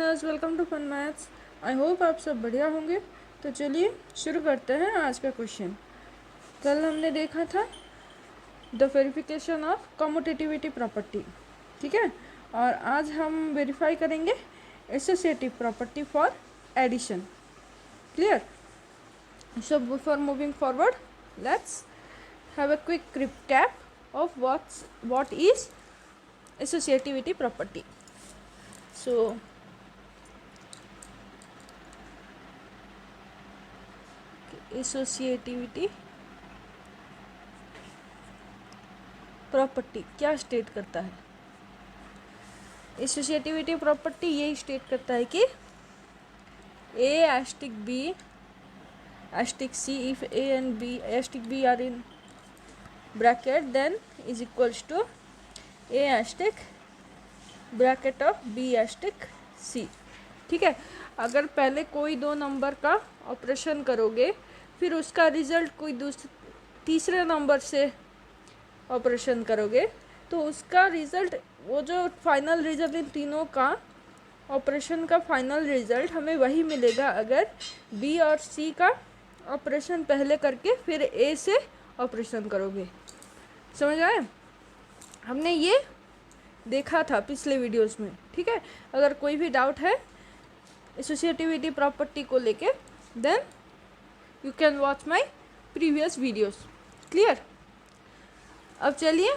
Learners, welcome to fun maths. I hope आप सब बढ़िया होंगे। तो चलिए शुरू करते हैं आज का क्वेश्चन। कल हमने देखा था the verification of commutativity property, ठीक है। और आज हम वेरीफाई करेंगे associative property for addition. Clear? So before moving forward, let's have a quick recap of what is associativity property. So associativity property क्या स्टेट करता है? एसोसिएटिविटी प्रॉपर्टी ये स्टेट करता है कि a asterisk b asterisk c, if a and b asterisk b are in bracket then is equals to a asterisk bracket of B asterisk सी। ठीक है। अगर पहले कोई दो नंबर का ऑपरेशन करोगे, फिर उसका रिजल्ट कोई तीसरे नंबर से ऑपरेशन करोगे, तो उसका रिज़ल्ट, वो जो फाइनल रिज़ल्ट इन तीनों का ऑपरेशन का फाइनल रिज़ल्ट हमें वही मिलेगा अगर बी और सी का ऑपरेशन पहले करके फिर ए से ऑपरेशन करोगे। समझ आए? हमने ये देखा था पिछले वीडियोस में, ठीक है। अगर कोई भी डाउट है एसोसिएटिविटी प्रॉपर्टी को लेके, then you can watch my previous videos. Clear? अब चलिए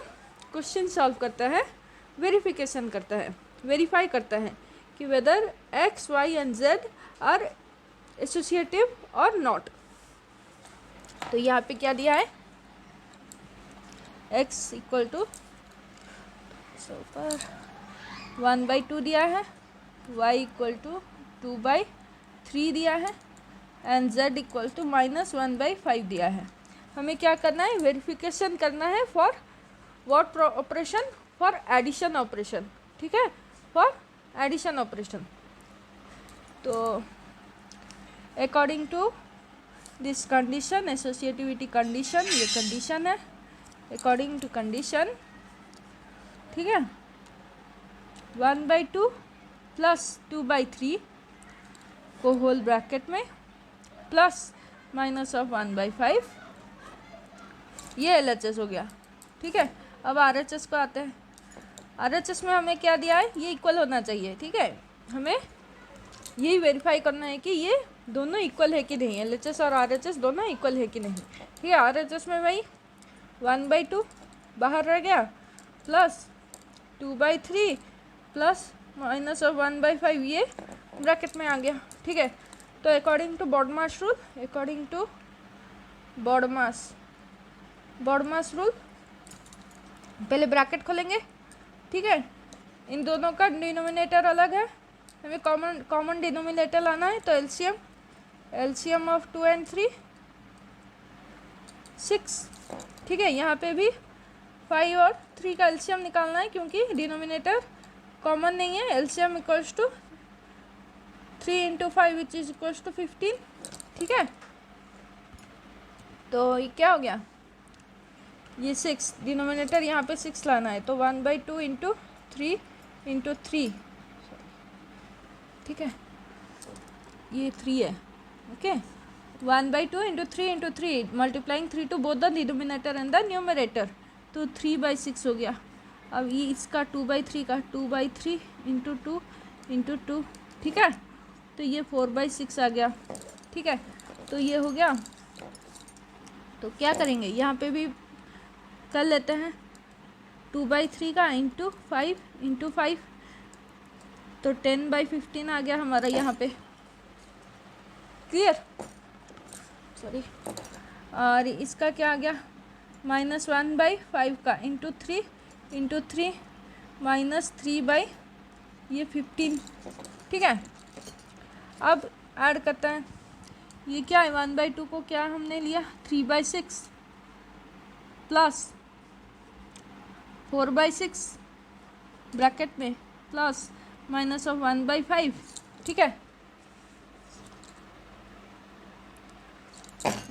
क्वेश्चन सॉल्व करता है, वेरिफिकेशन करता है, वेरीफाई करता है कि whether x y and z are associative और नॉट। तो यहाँ पे क्या दिया है? x इक्वल टू 1/2 दिया है, y इक्वल टू 2/3 दिया है एंड z इक्वल टू -1/5 दिया है। हमें क्या करना है? वेरिफिकेशन करना है for what operation? For addition operation, ठीक है, फॉर एडिशन ऑपरेशन। तो according to this condition, associativity condition, ये कंडीशन है, अकॉर्डिंग टू कंडीशन, ठीक है, 1/2 प्लस 2/3 को होल ब्रैकेट में प्लस माइनस ऑफ 1/5, ये LHS हो गया, ठीक है। अब RHS को आते हैं। RHS में हमें क्या दिया है? ये इक्वल होना चाहिए, ठीक है। हमें यही वेरीफाई करना है कि ये दोनों इक्वल है कि नहीं, LHS और RHS दोनों इक्वल है कि नहीं, ठीक है। RHS में वही 1/2 बाहर रह गया प्लस 2/3 प्लस माइनस ऑफ 1/5, ये ब्रैकेट में आ गया, ठीक है। तो according to BODMAS rule, according to BODMAS rule पहले ब्रैकेट खोलेंगे, ठीक है। इन दोनों का डिनोमिनेटर अलग है, हमें कॉमन डिनोमिनेटर लाना है। तो एलसीएम ऑफ 2 and 3 6, ठीक है। यहाँ पे भी 5 और 3 का एलसीएम निकालना है क्योंकि डिनोमिनेटर कॉमन नहीं है। LCM equals to 3 × 5 which is equals to 15, ठीक है। तो ये क्या हो गया? ये 6, डिनोमिनेटर यहाँ पे 6 लाना है, तो 1/2 × 3 × 3, ठीक है, ये 3 है, okay. 1/2 × 3 × 3 multiplying 3 to both the denominator and the numerator, तो 3/6 हो गया। अब ये इसका 2/3 का 2/3 × 2 × 2, ठीक है। तो ये 4/6 आ गया, ठीक है। तो ये हो गया। तो क्या करेंगे? यहाँ पे भी कर लेते हैं 2/3 का × 5 × 5, तो 10/15 आ गया हमारा यहाँ पे। क्लियर? सॉरी। और इसका क्या आ गया? -1/5 का × 3 × 3 -3/15, ठीक है। अब ऐड करते हैं। ये क्या है? 1/2 को क्या हमने लिया? 3/6 प्लस 4/6 ब्रैकेट में प्लस माइनस ऑफ 1/5, ठीक है।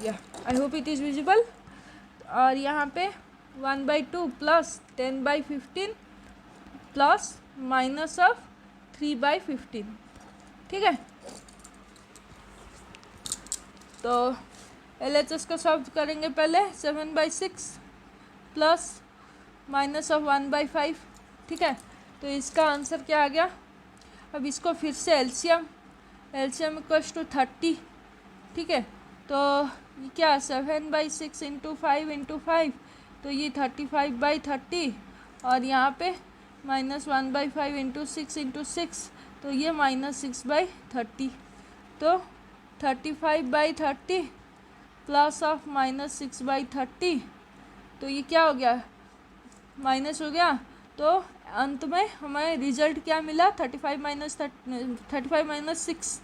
या I hope it is visible. और यहाँ पे 1/2 प्लस 10/15 प्लस माइनस ऑफ 3/15, ठीक है। तो LHS को सॉल्व करेंगे पहले, 7/6 प्लस माइनस ऑफ 1/5, ठीक है। तो इसका आंसर क्या आ गया। अब इसको फिर से एलसीएम इक्वल्स टू 30, ठीक है। तो ये क्या 7/6 इंटू 5 इंटू 5, तो ये 35/30, और यहाँ पे -1/5 इंटू 6 इंटू 6, तो ये -6/30। तो 35/30 प्लस ऑफ -6/30, तो ये क्या हो गया, माइनस हो गया। तो अंत में हमें रिजल्ट क्या मिला, 35 माइनस 6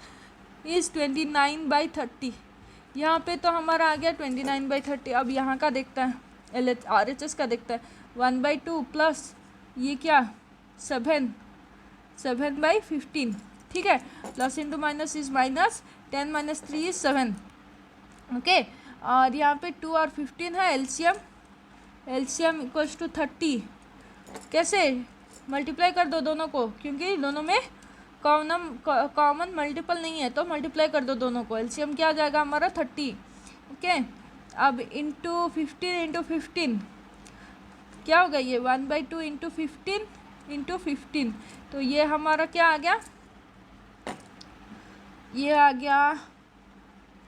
इज़ 29/30। यहाँ पे तो हमारा आ गया 29/30। अब यहाँ का देखता है, RHS का देखता है, 1/2 प्लस ये क्या 7/15, ठीक है। Plus into minus is minus, 10 minus 3 is 7, okay. और यहाँ पे 2 और 15 है, एलसीएम इक्वल्स टू 30। कैसे मल्टीप्लाई कर दो दोनों को, क्योंकि दोनों में कॉमन मल्टीपल नहीं है, तो मल्टीप्लाई कर दो दोनों को। एलसीएम क्या आ जाएगा हमारा 30, ओके। अब इंटू 15 क्या होगा, ये 1/2 इंटू 15, तो ये हमारा क्या आ गया, ये आ गया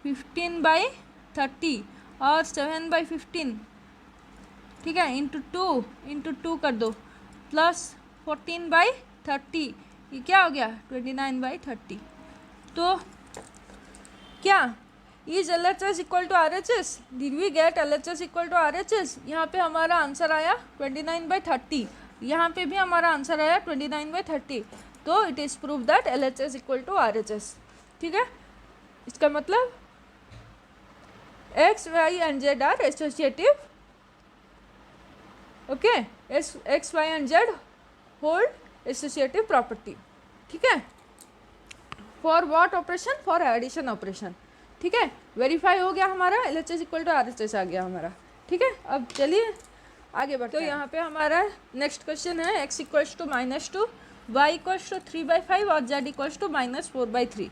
15/30 और 7/15, ठीक है, इंटू टू कर दो, प्लस 14/30, ये क्या हो गया 29/30। तो क्या is LHS equal to RHS, did we get LHS equal to RHS। यहाँ पे हमारा आंसर आया 29/30, यहाँ पे भी हमारा आंसर आया 29/30। तो it is prove that LHS equal to RHS, ठीक है। इसका मतलब X, Y and Z are associative, okay. X, Y and Z hold associative property, ठीक है। For what operation, for addition operation, ठीक है। वेरीफाई हो गया हमारा, LHS इक्वल टू RHS आ गया हमारा, ठीक है। अब चलिए आगे बढ़ते हैं। तो यहाँ पे हमारा नेक्स्ट क्वेश्चन है, x equals to -2, y equals to 3/5 और z इक्वल्स टू -4/3।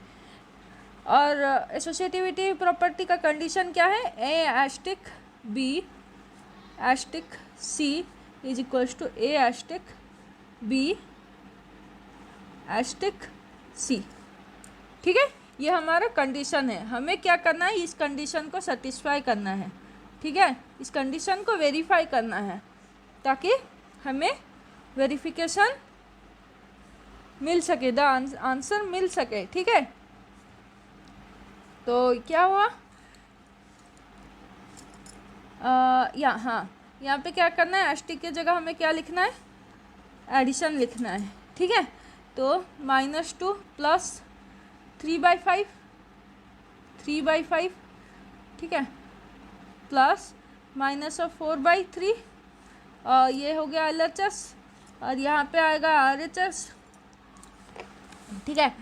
और एसोसिएटिविटी प्रॉपर्टी का कंडीशन क्या है, A*B*C is equals to A*B*C, ठीक है। ये हमारा कंडीशन है, हमें क्या करना है, इस कंडीशन को सेटिस्फाई करना है, ठीक है। इस कंडीशन को वेरीफाई करना है ताकि हमें वेरिफिकेशन मिल सके, द आंसर मिल सके, ठीक है। तो क्या हुआ, यहाँ पे क्या करना है, एस्टिक की जगह हमें क्या लिखना है, एडिशन लिखना है, ठीक है। तो -2 प्लस 3/5, ठीक है, प्लस माइनस ऑफ 4/3, और ये हो गया LHS, और यहाँ पे आएगा RHS, ठीक है।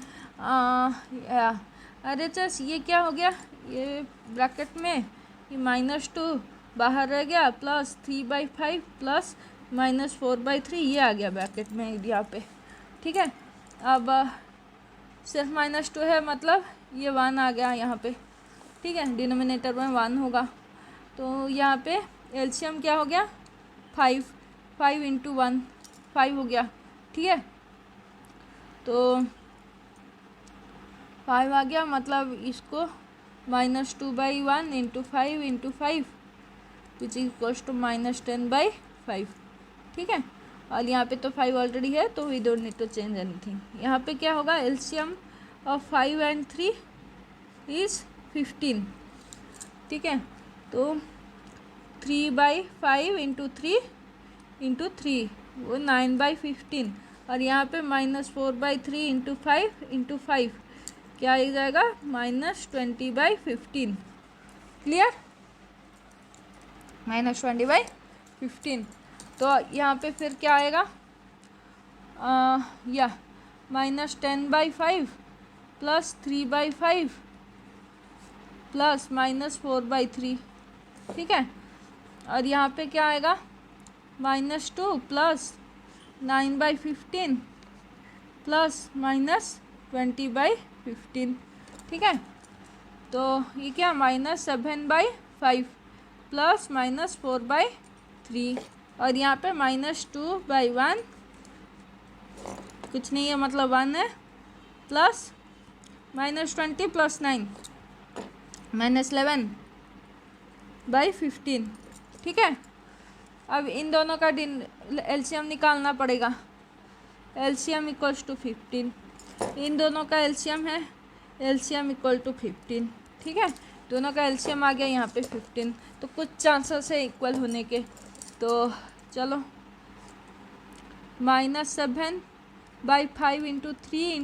RHS ये क्या हो गया, ये ब्रैकेट में ये -2 बाहर रह गया, प्लस 3/5 प्लस -4/3 ये आ गया ब्रैकेट में यहाँ पे, ठीक है। अब सिर्फ -2 है, मतलब ये 1 आ गया यहाँ पे, ठीक है। डिनोमिनेटर में 1 होगा, तो यहाँ पे एलसीएम क्या हो गया 5 इंटू 1 5 हो गया, ठीक है। तो 5 आ गया, मतलब इसको -2/1 into 5 which is equals to -10/5, ठीक है। और यहाँ पे तो 5 ऑलरेडी है, तो we don't need to change anything. यहाँ पे क्या होगा, एलसीएम ऑफ 5 and 3 इज 15, ठीक है। तो 3/5 इंटू 3 वो 9/15, और यहाँ पे -4/3 इंटू 5 क्या आ जाएगा -20/15, क्लियर, -20/15। तो यहाँ पे फिर क्या आएगा, या -10/5 प्लस 3/5 प्लस -4/3, ठीक है। और यहाँ पे क्या आएगा, -2 प्लस 9/15 प्लस -20/15, 15, ठीक है। तो ये क्या -7/5 प्लस -4/3 और यहाँ पे -2/1 कुछ नहीं है, मतलब 1 है, प्लस -20 प्लस 9 -11/15, ठीक है। अब इन दोनों का एलसीएम निकालना पड़ेगा। एलसीएम इक्वल्स टू 15, इन दोनों का एलसीएम है, एलसीएम इक्वल टू 15, ठीक है। दोनों का एलसीएम आ गया यहाँ पे 15, तो कुछ चांसेस है इक्वल होने के। तो चलो -7/5 इंटू 3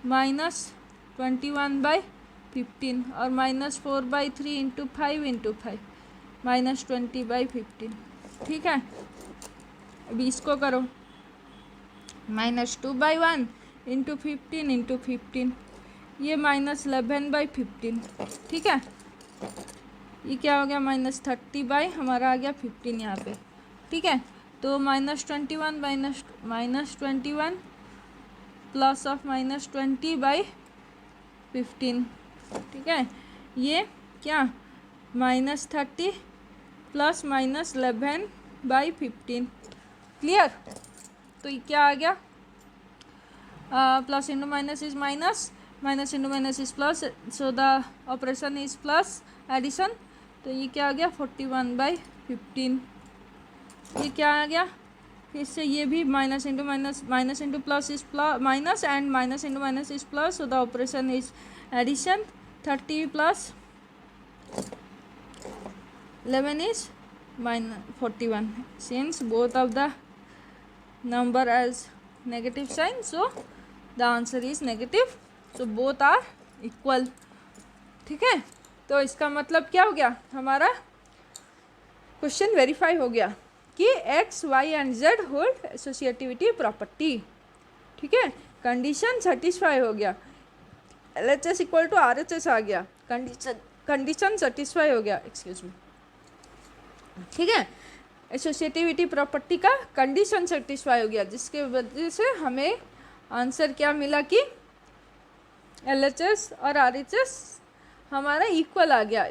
-21/15 और -4/3 इंटू 5 -20/15, ठीक है। अभी इसको करो, -2/1 इंटू 15 ये -11/15, ठीक है। ये क्या हो गया -30 हमारा आ गया 15 यहाँ पे, ठीक है। तो -21 प्लस ऑफ -20/15, ठीक है। ये क्या -30 प्लस -11/15, क्लियर। तो ये क्या आ गया, plus into minus is minus, minus into minus is plus, so the operation is plus addition. तो ये क्या आ गया 41/15। ये क्या आ गया, इससे ये भी minus into minus, minus into plus is plus minus and minus into minus is plus, so the operation is addition. 30 plus 11 is -41, since both of the number as negative sign, so the answer is negative, so both are equal, ठीक है। तो इसका मतलब क्या हो गया, हमारा question verify हो गया कि x, y and z hold associativity property, ठीक है। कंडीशन सेटिस्फाई हो गया, LHS इक्वल टू RHS आ गया, कंडीशन सेटिस्फाई हो गया, एक्सक्यूज मी, ठीक है। एसोसिएटिविटी प्रॉपर्टी का कंडीशन सेटिस्फाई हो गया, जिसके वजह से हमें आंसर क्या मिला कि LHS और RHS हमारा इक्वल आ गया।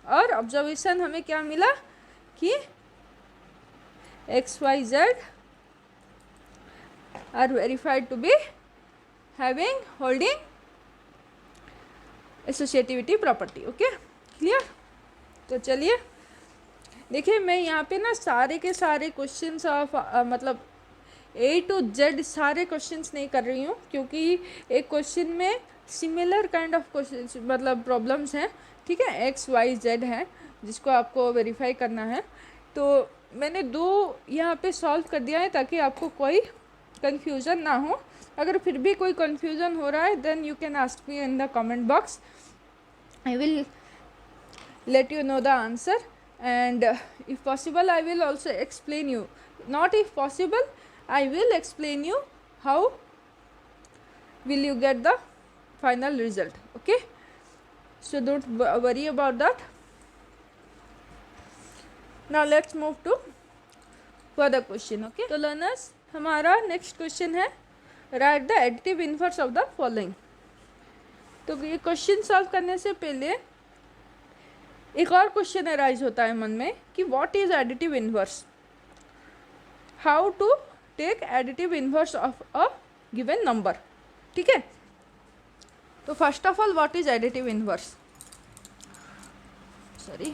और ऑब्जर्वेशन हमें क्या मिला कि x, y, z are verified to be having holding associativity property, okay, clear. तो चलिए देखिए, मैं यहाँ पे ना सारे के सारे क्वेश्चंस ऑफ मतलब A to Z सारे क्वेश्चंस नहीं कर रही हूँ, क्योंकि एक क्वेश्चन में सिमिलर काइंड ऑफ क्वेश्चंस मतलब प्रॉब्लम्स हैं, ठीक है, x, y, z है जिसको आपको वेरीफाई करना है। तो मैंने 2 यहाँ पे सॉल्व कर दिया है ताकि आपको कोई कन्फ्यूज़न ना हो। अगर फिर भी कोई कन्फ्यूज़न हो रहा है then you can ask me in the comment box, I will let you know the answer, and if possible I will also explain you, not if possible I will explain you how will you get the final result, okay, so don't worry about that. Now let's move to further question, okay। तो learners, हमारा next question है write the additive inverse of the following। तो ये question solve करने से पहले एक और क्वेश्चन अराइज होता है मन में कि what is additive inverse, how to take additive inverse of a given number, ठीक है। तो first of all what is additive inverse, sorry,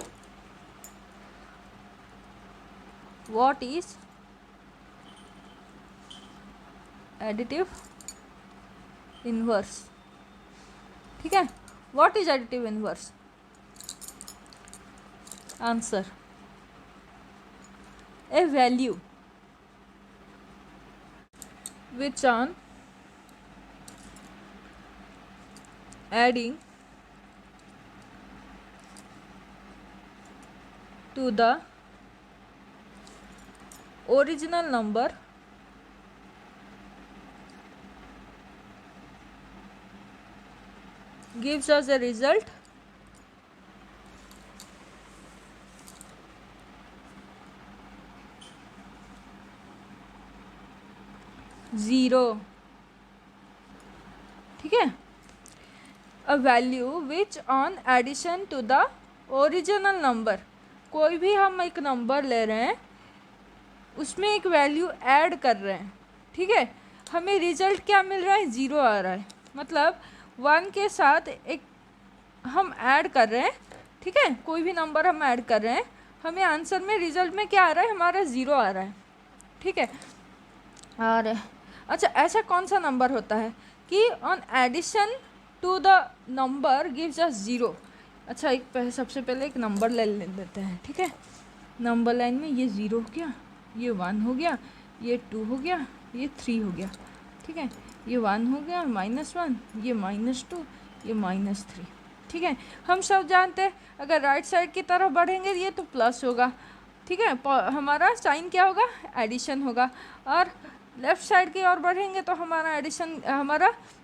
what is additive inverse, ठीक है। What is additive inverse, answer, a value which on adding to the original number gives us a result zero, ठीक है। A value which on addition to the original number, कोई भी हम एक number ले रहे हैं उसमें एक वैल्यू ऐड कर रहे हैं, ठीक है, हमें रिजल्ट क्या मिल रहा है, 0 आ रहा है, मतलब 1 के साथ एक हम ऐड कर रहे हैं, ठीक है, कोई भी नंबर हम ऐड कर रहे हैं, हमें आंसर में रिजल्ट में क्या आ रहा है, हमारा 0 आ रहा है, ठीक है। और अच्छा, ऐसा कौन सा नंबर होता है कि on addition to the number gives us 0। अच्छा, सबसे पहले एक नंबर ले लेते हैं, ठीक है, नंबर लाइन में ये 0 हो गया, ये 1 हो गया, ये 2 हो गया, ये 3 हो गया, ठीक है, ये 1 हो गया, -1, ये -2, ये -3, ठीक है। हम सब जानते हैं अगर राइट साइड की तरफ बढ़ेंगे ये तो प्लस होगा, ठीक है, हमारा साइन क्या होगा, एडिशन होगा, और लेफ़्ट साइड की ओर बढ़ेंगे तो हमारा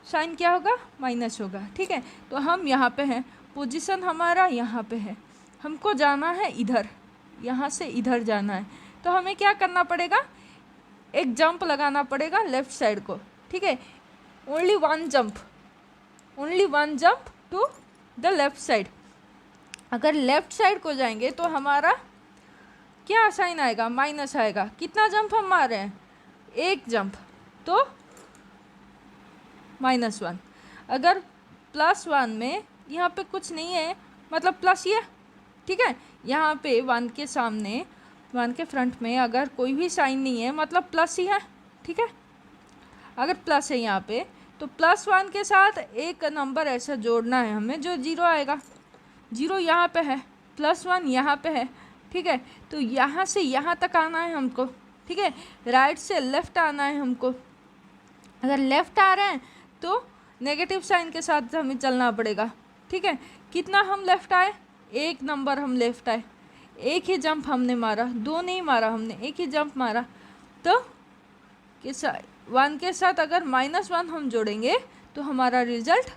साइन क्या होगा, माइनस होगा, ठीक है। तो हम यहाँ पे हैं, पोजीशन हमारा यहाँ पे है, हमको जाना है इधर, यहाँ से इधर जाना है, तो हमें क्या करना पड़ेगा, एक जंप लगाना पड़ेगा लेफ़्ट साइड को, ठीक है, only one jump to the left side. अगर लेफ़्ट साइड को जाएंगे तो हमारा क्या साइन आएगा, माइनस आएगा। कितना जंप हम मार रहे हैं, एक जंप, तो -1। अगर +1 में यहाँ पे कुछ नहीं है, मतलब प्लस ये, ठीक है, यहाँ पे 1 के सामने, 1 के फ्रंट में अगर कोई भी साइन नहीं है मतलब प्लस ही है, ठीक है। अगर प्लस है यहाँ पे तो +1 के साथ एक नंबर ऐसा जोड़ना है हमें जो 0 आएगा। 0 यहाँ पे है, +1 यहाँ पे है, ठीक है, तो यहाँ से यहाँ तक आना है हमको, ठीक है, राइट से लेफ़्ट आना है हमको। अगर लेफ़्ट आ रहे हैं तो नेगेटिव साइन के साथ हमें चलना पड़ेगा, ठीक है। कितना हम लेफ़्ट आए, एक नंबर हम लेफ़्ट आए, एक ही जंप हमने मारा, 2 नहीं मारा हमने, एक ही जंप मारा, तो 1 के साथ अगर -1 हम जोड़ेंगे तो हमारा रिजल्ट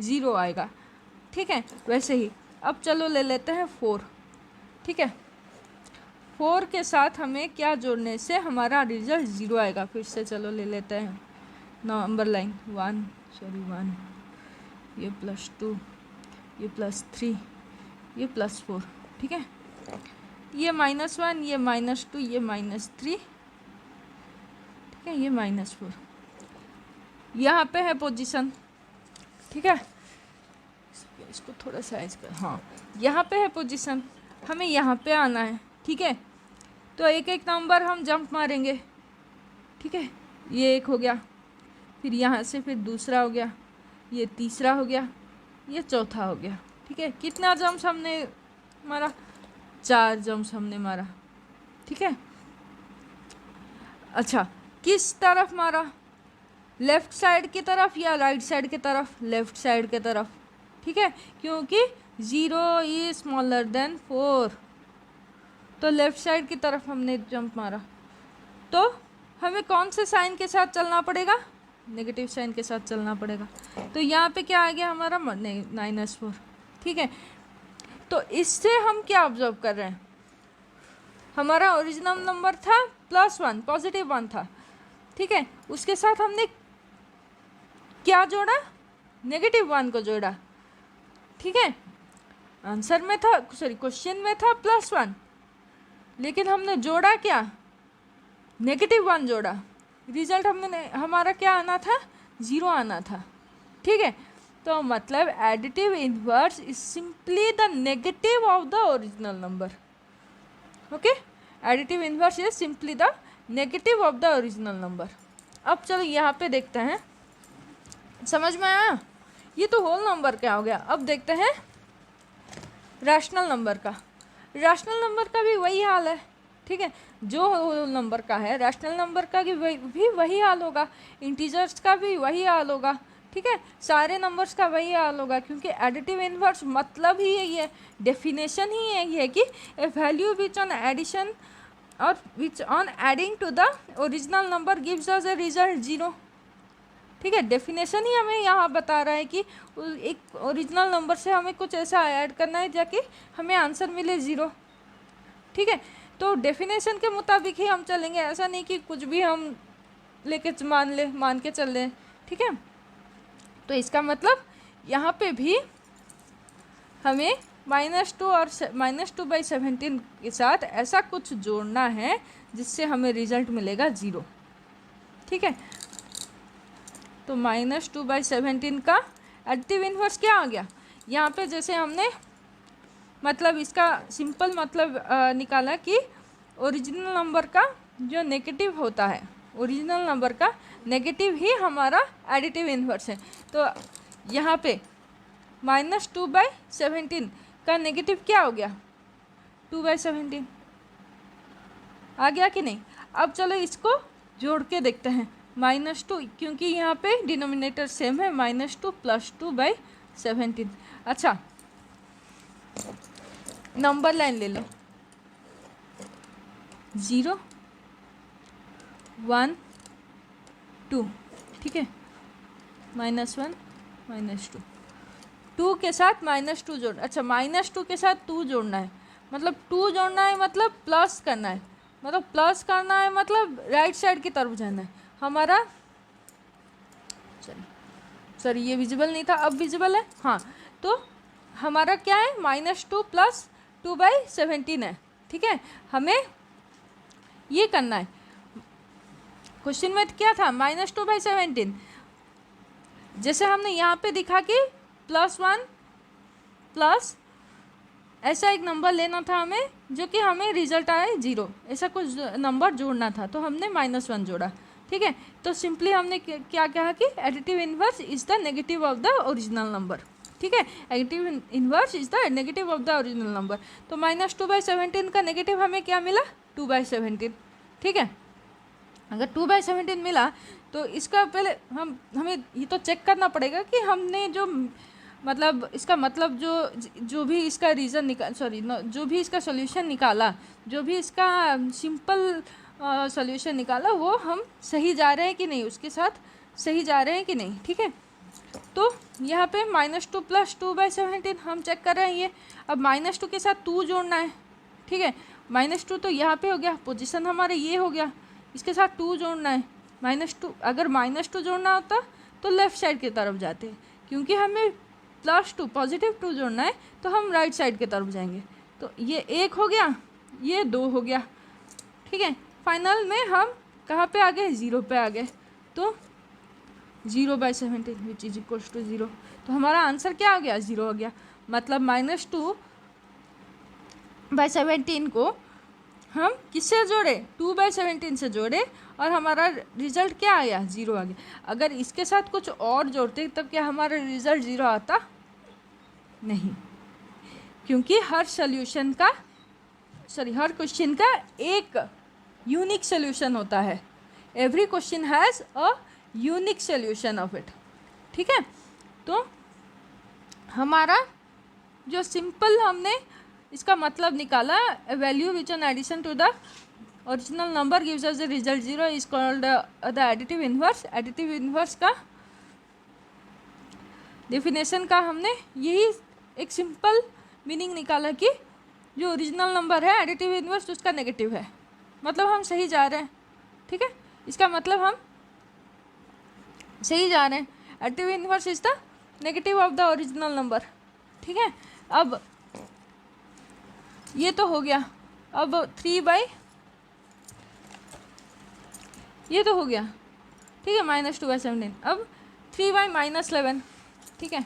0 आएगा, ठीक है। वैसे ही अब चलो ले लेते हैं 4, ठीक है, 4 के साथ हमें क्या जोड़ने से हमारा रिजल्ट 0 आएगा। फिर से चलो ले लेते हैं नंबर लाइन, 1, ये +2, ये +3, ये +4, ठीक है, ये -1, ये -2, ये -3, ठीक है, ये -4, यहाँ पे है पोजीशन, ठीक है, इसको थोड़ा साइज कर, हाँ, यहाँ पे है पोजीशन, हमें यहाँ पे आना है, ठीक है। तो एक एक नंबर हम जंप मारेंगे, ठीक है, ये एक हो गया, फिर यहाँ से फिर दूसरा हो गया, ये तीसरा हो गया, ये चौथा हो गया, ठीक है। कितना जंप्स हमने मारा, 4 जंप्स हमने मारा, ठीक है। अच्छा, किस तरफ मारा, लेफ़्ट साइड की तरफ या राइट साइड की तरफ, लेफ़्ट साइड की तरफ, ठीक है, क्योंकि 0 इज स्मॉलर देन 4, तो लेफ़्ट साइड की तरफ हमने जंप मारा। तो हमें कौन से साइन के साथ चलना पड़ेगा, नेगेटिव साइन के साथ चलना पड़ेगा। तो यहाँ पे क्या आ गया हमारा -4, ठीक है। तो इससे हम क्या ऑब्जर्व कर रहे हैं, हमारा ओरिजिनल नंबर था +1, पॉजिटिव 1 था, ठीक है, उसके साथ हमने क्या जोड़ा, -1 को जोड़ा, ठीक है। आंसर में था, सॉरी क्वेश्चन में था +1, लेकिन हमने जोड़ा क्या, -1 जोड़ा, रिजल्ट हमारा क्या आना था, 0 आना था, ठीक है। तो मतलब additive inverse is simply the negative of the original number, okay, additive inverse is simply the negative of the original number. अब चलो यहाँ पे देखते हैं, समझ में आया, ये तो होल नंबर क्या हो गया। अब देखते हैं रैशनल नंबर का। रैशनल नंबर का भी वही हाल है, ठीक है, जो होल नंबर का है रैशनल नंबर का भी वही हाल होगा, इंटीजर्स का भी वही हाल होगा, ठीक है, सारे नंबर्स का वही हाल होगा, क्योंकि एडिटिव इन्वर्स मतलब ही यही है, डेफिनेशन ही यही है कि a value which on addition और which on adding to the original number gives us a result 0, ठीक है। डेफिनेशन ही हमें यहाँ बता रहा है कि एक ओरिजिनल नंबर से हमें कुछ ऐसा ऐड करना है जाके हमें आंसर मिले 0, ठीक है। तो डेफिनेशन के मुताबिक ही हम चलेंगे, ऐसा नहीं कि कुछ भी हम लेके मान के चल लें, ठीक है। तो इसका मतलब यहाँ पे भी हमें -2 और -2/17 के साथ ऐसा कुछ जोड़ना है जिससे हमें रिजल्ट मिलेगा 0। ठीक है, तो -2/17 का एडिटिव इन्वर्स क्या आ गया यहाँ पे? जैसे हमने मतलब इसका सिंपल मतलब निकाला कि ओरिजिनल नंबर का जो नेगेटिव होता है, ओरिजिनल नंबर का नेगेटिव ही हमारा एडिटिव इन्वर्स है। तो यहाँ पे -2/17 का नेगेटिव क्या हो गया? 2/17 आ गया कि नहीं? अब चलो इसको जोड़ के देखते हैं। -2, क्योंकि यहाँ पे डिनोमिनेटर सेम है, -2 + 2/17। अच्छा, नंबर लाइन ले लो, 0 1 2, ठीक है, -1 -2, 2 के साथ -2 जोड़, अच्छा -2 के साथ 2 जोड़ना है, मतलब 2 जोड़ना है मतलब प्लस करना है, मतलब प्लस करना है मतलब राइट साइड की तरफ जाना है हमारा। चलिए सर ये विजिबल नहीं था, अब विजिबल है। हाँ, तो हमारा क्या है? -2 + 2/17 है। ठीक है, हमें ये करना है। क्वेश्चन में क्या था? -2/17। जैसे हमने यहाँ पे दिखा कि +1 प्लस ऐसा एक नंबर लेना था हमें जो कि हमें रिजल्ट आया 0, ऐसा कुछ नंबर जोड़ना था, तो हमने -1 जोड़ा। ठीक है, तो सिंपली हमने क्या कहा कि additive inverse is the negative of the original number. ठीक है, additive inverse is the negative of the original number. तो -2/17 का नेगेटिव हमें क्या मिला? 2/17। ठीक है, अगर 2/17 मिला तो इसका पहले हमें ये तो चेक करना पड़ेगा कि हमने जो मतलब इसका मतलब जो भी इसका रीज़न जो भी इसका सॉल्यूशन निकाला, जो भी इसका सिंपल सॉल्यूशन निकाला, वो हम सही जा रहे हैं कि नहीं, उसके साथ सही जा रहे हैं कि नहीं। ठीक है, तो यहाँ पे -2 + 2/17 हम चेक कर रहे हैं ये। अब -2 के साथ 2 जोड़ना है। ठीक है, -2 तो यहाँ पे हो गया, पोजीशन हमारा ये हो गया, इसके साथ 2 जोड़ना है। -2, अगर -2 जोड़ना होता तो लेफ़्ट साइड की तरफ जाते, क्योंकि हमें +2 +2 जोड़ना है तो हम राइट साइड की तरफ जाएंगे। तो ये 1 हो गया, ये 2 हो गया। ठीक है, फाइनल में हम कहाँ पे आ गए? 0 पे आ गए। तो 0/17 विच इज इक्वल्स टू 0। तो हमारा आंसर क्या आ गया? 0 हो गया। मतलब -2/17 को हम किससे जोड़े? 2/17 से जोड़े और हमारा रिजल्ट क्या आया? 0 आ गया। अगर इसके साथ कुछ और जोड़ते तब क्या हमारा रिजल्ट 0 आता? नहीं, क्योंकि हर क्वेश्चन का एक यूनिक सोल्यूशन होता है। Every question has a unique solution of it. ठीक है, तो हमारा जो सिंपल हमने इसका मतलब निकाला, value which on addition to the original number gives us the result 0 is called the additive inverse. Additive inverse का डेफिनेशन का हमने यही एक सिंपल मीनिंग निकाला कि जो ओरिजिनल नंबर है एडिटिव इन्वर्स उसका नेगेटिव है, मतलब हम सही जा रहे हैं। ठीक है, इसका मतलब हम सही जा रहे हैं। Additive inverse is the negative of the original number. ठीक है, अब ये तो हो गया। अब ये तो हो गया। ठीक है, -2/17। अब 3/-11। ठीक है,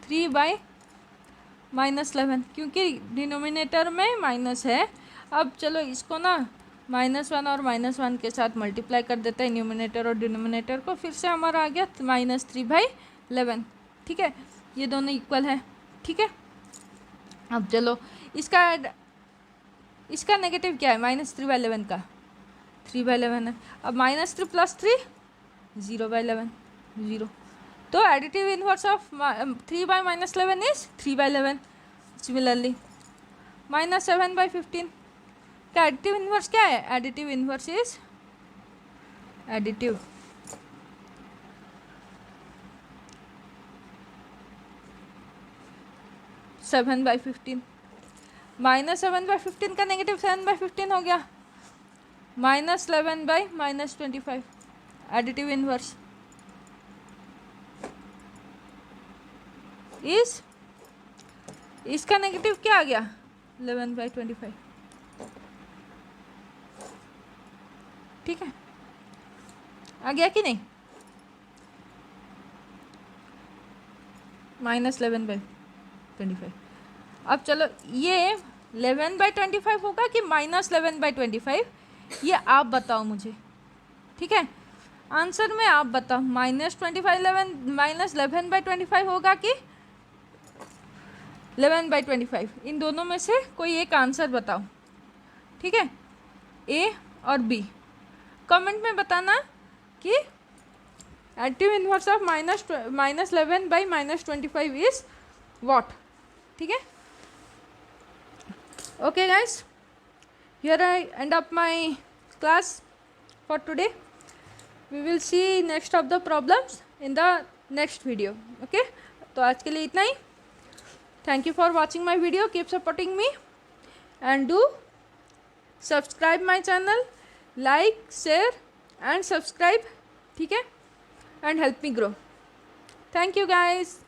3/-11, क्योंकि डिनोमिनेटर में माइनस है। अब चलो इसको ना -1 और -1 के साथ मल्टीप्लाई कर देते हैं, न्यूमिनेटर और डिनोमिनेटर को। फिर से हमारा आ गया -3/11। ठीक है, ये दोनों इक्वल है। ठीक है, अब चलो इसका नेगेटिव क्या है? -3/11 का 3/11 है। अब -3 + 3 0/11, 0। तो additive inverse of 3/-11 is 3/11। Similarly -7/15 का एडिटिव इन्वर्स क्या है? Additive inverse is additive 7/15। -7/15 का नेगेटिव 7/15 हो गया। -11/-25 एडिटिव इन्वर्स। इज, इसका नेगेटिव क्या आ गया 11/25, ठीक है, आ गया कि नहीं, -11/25। अब चलो ये 11/25 होगा कि -11/25, ये आप बताओ मुझे, ठीक है, आंसर में आप बताओ, -11/25 होगा कि 11/25, इन दोनों में से कोई एक आंसर बताओ, ठीक है, ए और बी। कमेंट में बताना कि additive inverse of -11/-25 is what, ठीक है। Okay guys, here I end up my class for today. We will see next of the problems in the next video. Okay, तो आज के लिए इतना ही। Thank you for watching my video, keep supporting me and do subscribe my channel, like, share and subscribe, ठीक है, and help me grow. Thank you guys.